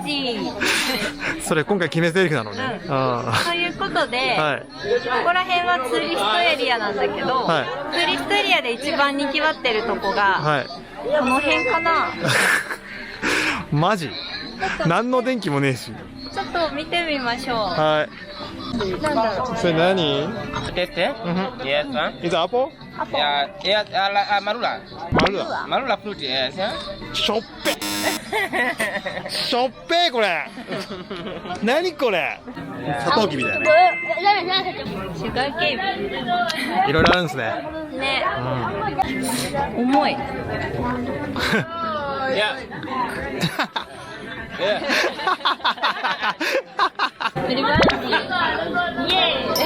ジそれ今回決め台詞なのね。ということで、はい、ここら辺はツーリストエリアなんだけど、はい、ツーリストエリアで一番にぎわってるとこが、はい、この辺かな。マジ？何の電気もねえし。ちょっと見てみましょう。はい。なんだろう。それ何？Tete? Yes, huh?？Is apple? Yeah, yes, marula. Marula. Marula fruit, yes, huh? しょっぺ。しょっぺこれ。何これ？サトウキビだよね。シュガーケーいろいろあるんですね。ビね、重い。Yeah. Yeah. フリバンジー。イエーイ。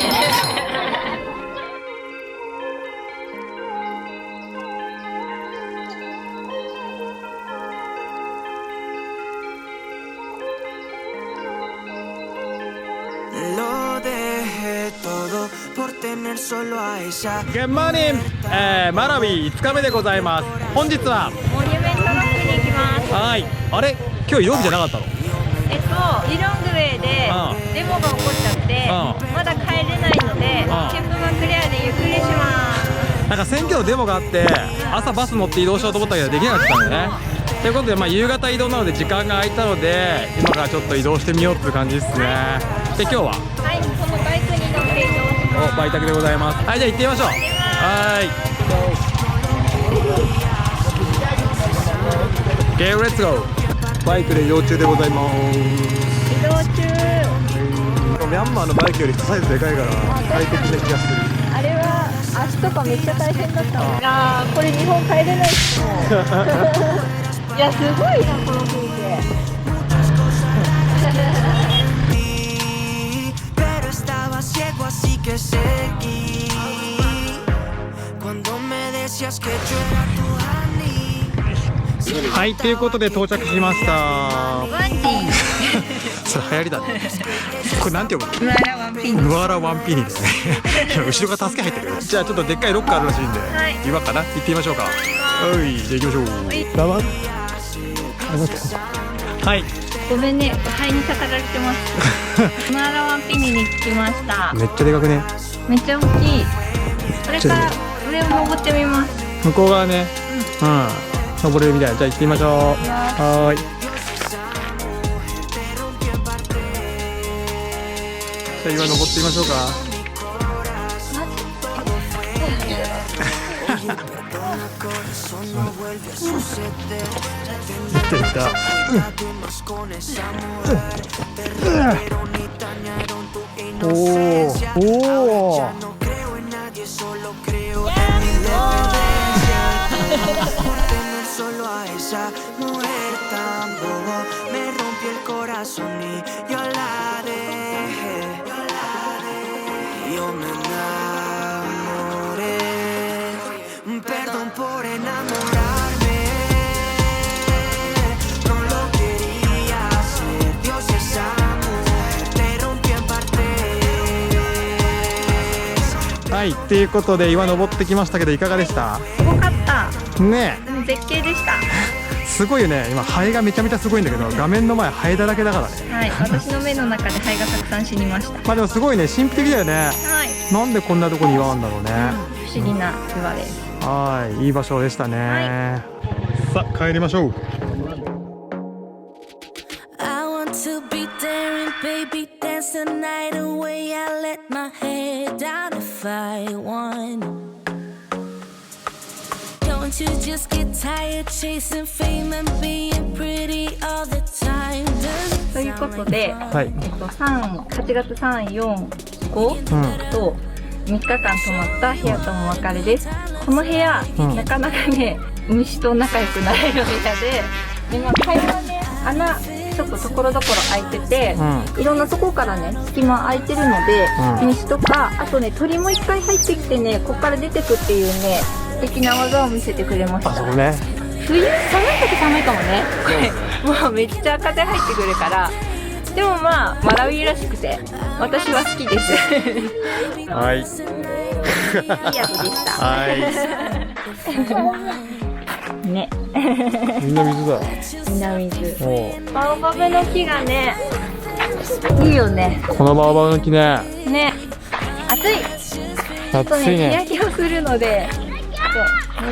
Good morning、マラビー5日目でございます。本日はモニュメントロックに行きます。はい。あれ今日移動日じゃなかったの？リロングウェイでデモが起こっちゃって、まだ帰れないので、チップマクレアでゆっくりします。なんか選挙のデモがあって朝バス乗って移動しようと思ったけどできなかったんだよね。ということで、まあ、夕方移動なので時間が空いたので今からちょっと移動してみようっていう感じですね。で今日ははい、このバイクに乗って移動します。バイタクでございます。はい、じゃあ行ってみましょう。はい。Okay, let's go。バイクで移動中でございます。移動中。ミャンマーのバイクよりサイズでかいから快適な気がする。あれは足とかめっちゃ大変だったの。あー、これ日本帰れないっすもん。いや、すごいなこの風景。はい、ということで到着しました。ワンディそれ流行りだね。これなんて読むの？ムアラワンピン。ムアラワンピニでね。後ろが助け入ってるよ。じゃあちょっとでっかいロッカーあるらしいんで、はい、今かな行ってみましょうか。はい、じゃあ行きましょう。はい。ごめんね、肺にたかられてます。ムアラワンピニに着きました。めっちゃでかくね。めっちゃ大きい。これから上を登ってみます。向こう側ね。登れるみたい。じゃあ行ってみましょう。はい。じゃあ今登ってみましょうか。いった。おお。はい、ということで今登ってきましたけどいかがでした？すごかった。ねでも絶景でした。すごいよね。今ハエがめちゃめちゃすごいんだけど画面の前ハエだらけだからね。はい、私の目の中でハエがたくさん死にました。まあでもすごいね、神秘的だよね。はい。なんでこんなとこに岩あるんだろうね。不思議な岩です。はい、いい場所でしたね。はさあ帰りましょう。Baby, dance the night away. I let my head down if I want. Don't you just get tired chasing fame and being pretty all the time? ということで、はい。8月3、4、5と3日間泊まった部屋ともお別れです。この部屋、なかなかね、虫と仲良くなれる部屋で、まあ、階段ね、穴ちょっとところどころ開いてて、いろんなとこからね隙間空いてるので、虫とかあとね鳥もいっぱい入ってきてね、ここから出てくっていうね素敵な技を見せてくれました。あそこね。冬寒い時寒いかもね。もうめっちゃ風入ってくるから。でもまあマラウイらしくて私は好きです。はい。いい宿でした。はい。ね。みんな水だ。みんな水。おう、バオバブの木がね、いいよね。このバオバブの木ね。ね。暑い。ちょっと暑いね、日ね。焼けをするので、ちょっと布。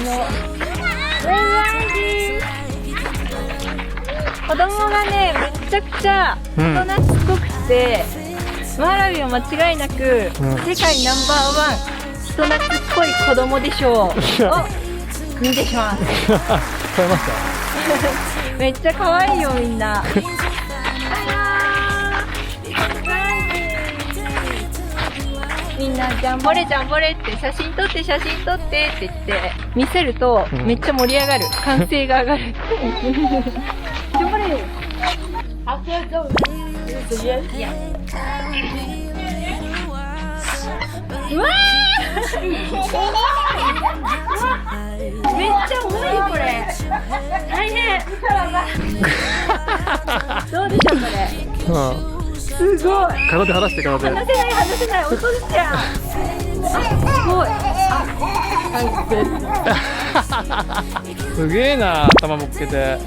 子供がね、めちゃくちゃ人懐っこくて、マラビは間違いなく、世界ナンバーワン人懐っこい子供でしょう。お、認定します。買いましめっちゃ可愛いよみんな。みんなジャンボレジャンボレって写真撮って写真撮ってって言って見せるとめっちゃ盛り上がる。歓声が上がる。ジャンボレよ。うわーめっちゃ重いよこれ。大変。どうでしょうこれ。た。うん。すごい。片手離して片手。離せない離せない落としちゃう。すごい。すげえな、頭もっけて。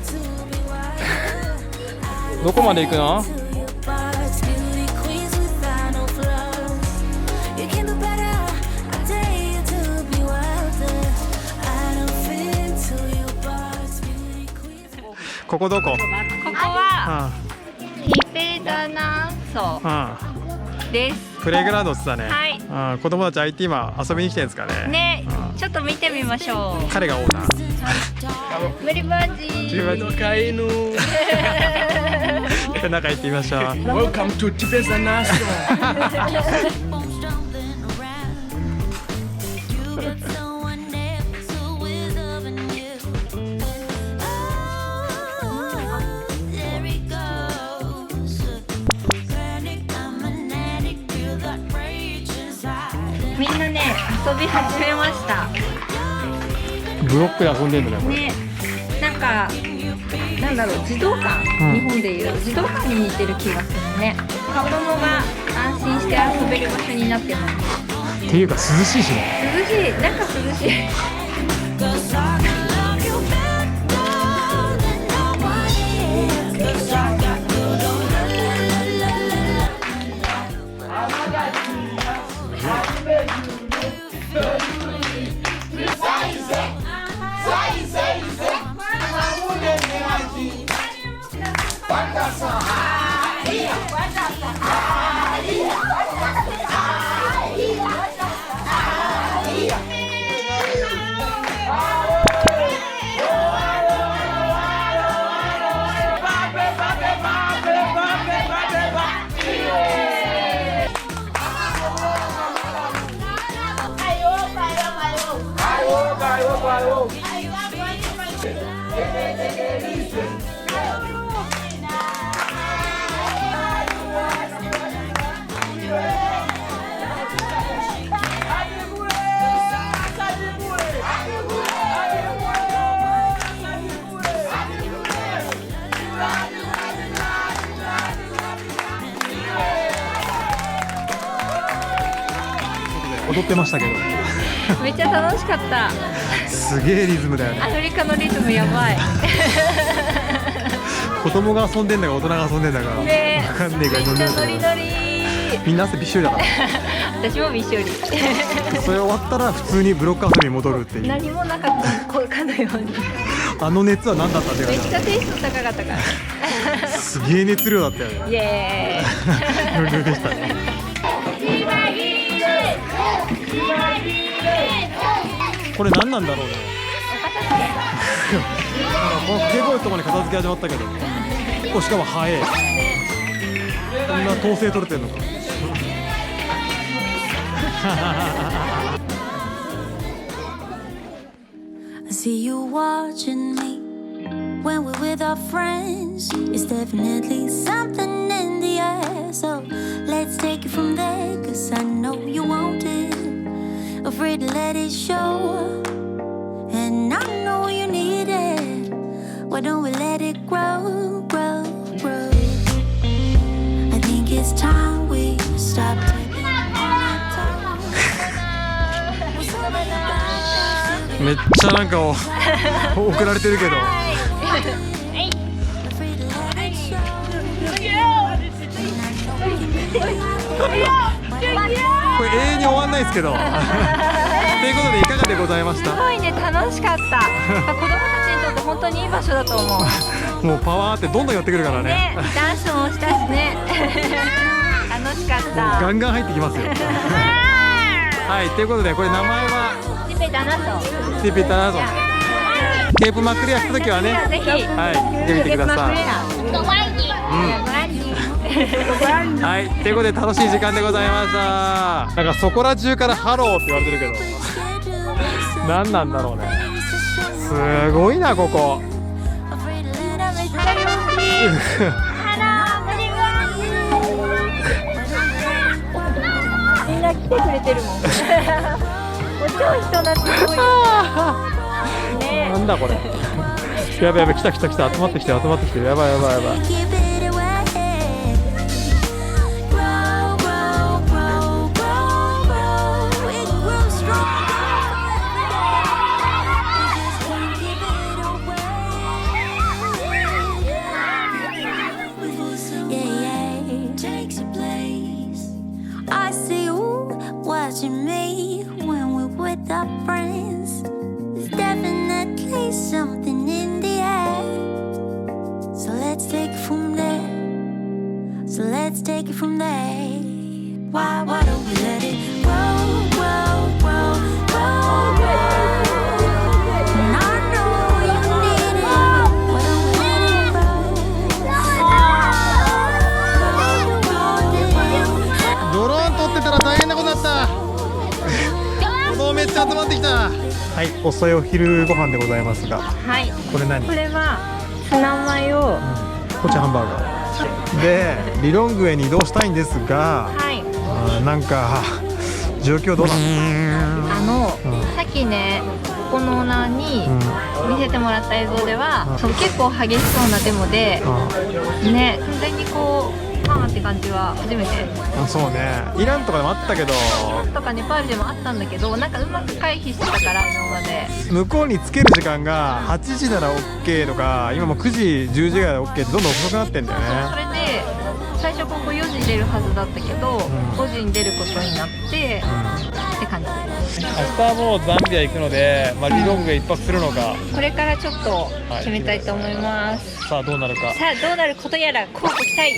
どこまで行くの？ここどこ？ここはヒペダナソです。プレイグラウンドっつったね。はい。子供たち IT 今遊びに来てるんですかね。ね、ちょっと見てみましょう。彼がオーナー。無理バージー。飼い犬。中行ってみましょう。 Welcome to Tibetana.みんなね、遊び始めました。ブロックで遊んでんだねこれ。ね、なんか、なんだろう、児童館、日本でいう児童館に似てる気がするね。子供が安心して遊べる場所になってます。っていうか涼しいしね。涼しい、なんか涼しい。踊ってましたけど。めっちゃ楽しかった。すげえリズムだよね。アフリカのリズムやばい。子供が遊んでんだか大人が遊んでんだかねえ、わかんねえからめっちゃノリノリ。みんな汗びっしょりだから。私もびっしょり。それ終わったら普通にブロック遊びに戻るっていう。何もなかったこうかのように。あの熱は何だったってめっ感ちゃテイスト高かったから。じ。すげえ熱量だったよね。イエーイ。余裕でしたね。これ何なんだろうね。この掛け声とかに片付け始まったけど、結構しかも早い。こんな統制取れてんのか。I see you watching me when we're with our friends. It's definitely something in the air. So let's take it from there, 'cause I know you want it. Afraid to let it show, and I know you need it. Why don't we let it grow, grow, grow? I think it's time we stop taking our time. めめっちゃなんか送られてるけど。これ永遠に終わんないですけど。ということでいかがでございました？すごいね、楽しかった。子供たちにとって本当にいい場所だと思う。もうパワーってどんどん寄ってくるからね。ね、ダンスもしたしね。楽しかった。ガンガン入ってきますよ。はい、ということでこれ名前はティペタナと。ティペタナと。ケープマクレア来た時はね、ぜひ。はい、見てみてください。はい、ということで楽しい時間でございました。なんかそこら中からハローって言われてるけど、何なんだろうね。すごいなここ。みんな来てくれてるもん。超人懐っこい。ね。なんだこれ。やばいやばい、来た来た来た、集まってきて集まってきて、やばいやばいやばい。I see you watching me when we're with our friends. There's definitely something in the air. So let's take it from there. So let's take it from there. Why don't we let it roll, roll, roll, roll, roll? And I know you need it. Why don't we let it roll? Roll, roll, roll. ドローン撮ってたら大変なことになった。子供めっちゃ集まってきた。はい、遅いお昼ご飯でございますが、はい。これ何？これはツナマヨ。こっちハンバーガー。で、リロングウェイに移動したいんですが、はい。なんか状況どうなの？さっきね、ここのオーナーに見せてもらった映像では、そう結構激しそうなデモで、ね、完全にこう。って感じは初めて。そうね、イランとかでもあったけど、とかネパールでもあったんだけど、なんかうまく回避してたから今まで。向こうにつける時間が8時なら OK とか、今もう9時10時ぐらいで OK ってどんどん遅くなってんだよね。それで最初ここ4時出るはずだったけど、5時に出ることになって、って感じです。明日はもうザンビア行くので、リロングへ一泊するのか、これからちょっと決めたいと思います。さあどうなるか。さあどうなることやら、乞うご期待。